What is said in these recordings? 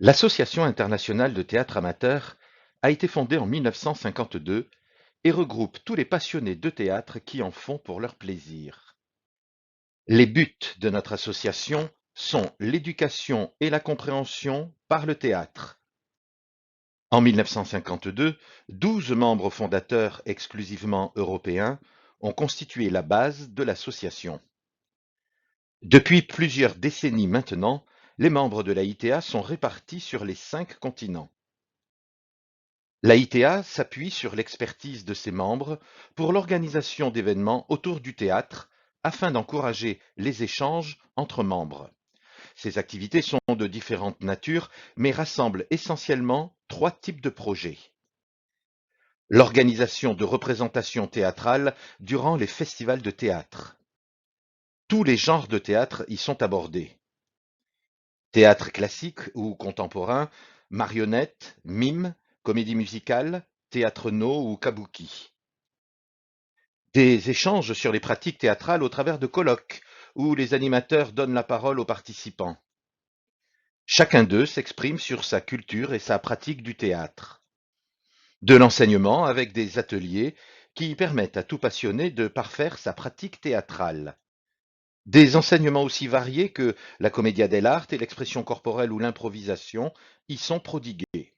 L'Association internationale de théâtre amateur a été fondée en 1952 et regroupe tous les passionnés de théâtre qui en font pour leur plaisir. Les buts de notre association sont l'éducation et la compréhension par le théâtre. En 1952, 12 membres fondateurs exclusivement européens ont constitué la base de l'association. Depuis plusieurs décennies maintenant, les membres de l'AITA sont répartis sur les 5 continents. L'AITA s'appuie sur l'expertise de ses membres pour l'organisation d'événements autour du théâtre afin d'encourager les échanges entre membres. Ces activités sont de différentes natures mais rassemblent essentiellement 3 types de projets. L'organisation de représentations théâtrales durant les festivals de théâtre. Tous les genres de théâtre y sont abordés. Théâtre classique ou contemporain, marionnette, mime, comédie musicale, théâtre no ou kabuki. Des échanges sur les pratiques théâtrales au travers de colloques, où les animateurs donnent la parole aux participants. Chacun d'eux s'exprime sur sa culture et sa pratique du théâtre. De l'enseignement avec des ateliers qui permettent à tout passionné de parfaire sa pratique théâtrale. Des enseignements aussi variés que la commedia dell'arte et l'expression corporelle ou l'improvisation y sont prodigués.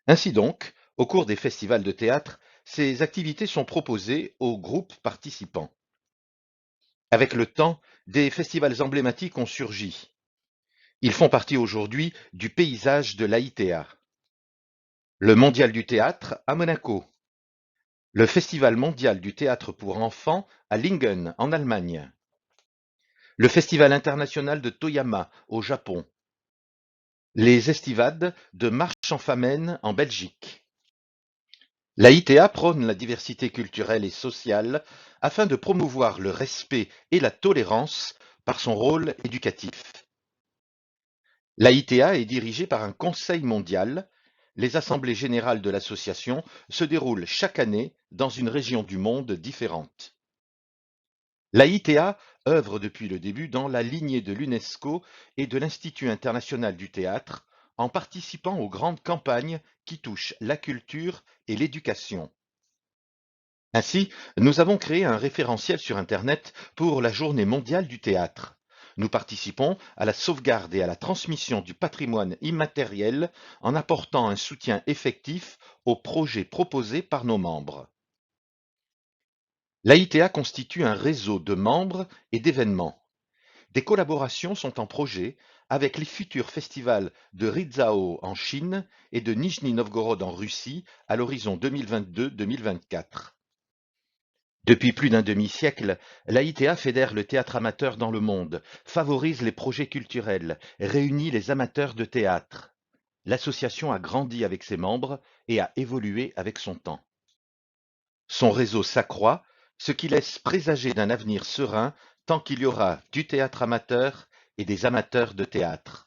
Ainsi donc, au cours des festivals de théâtre, ces activités sont proposées aux groupes participants. Avec le temps, des festivals emblématiques ont surgi. Ils font partie aujourd'hui du paysage de l'AITA. Le Mondial du théâtre à Monaco. Le Festival mondial du théâtre pour enfants à Lingen en Allemagne. Le Festival international de Toyama au Japon. Les estivades de Marche-en-Famenne en Belgique. L'AITA prône la diversité culturelle et sociale afin de promouvoir le respect et la tolérance par son rôle éducatif. L'AITA est dirigée par un conseil mondial. Les assemblées générales de l'association se déroulent chaque année dans une région du monde différente. L'AITA œuvre depuis le début dans la lignée de l'UNESCO et de l'Institut international du théâtre en participant aux grandes campagnes qui touchent la culture et l'éducation. Ainsi, nous avons créé un référentiel sur Internet pour la Journée mondiale du théâtre. Nous participons à la sauvegarde et à la transmission du patrimoine immatériel en apportant un soutien effectif aux projets proposés par nos membres. L'AITA constitue un réseau de membres et d'événements. Des collaborations sont en projet avec les futurs festivals de Rizhao en Chine et de Nijni Novgorod en Russie à l'horizon 2022-2024. Depuis plus d'un demi-siècle, l'AITA fédère le théâtre amateur dans le monde, favorise les projets culturels, réunit les amateurs de théâtre. L'association a grandi avec ses membres et a évolué avec son temps. Son réseau s'accroît, ce qui laisse présager d'un avenir serein tant qu'il y aura du théâtre amateur et des amateurs de théâtre.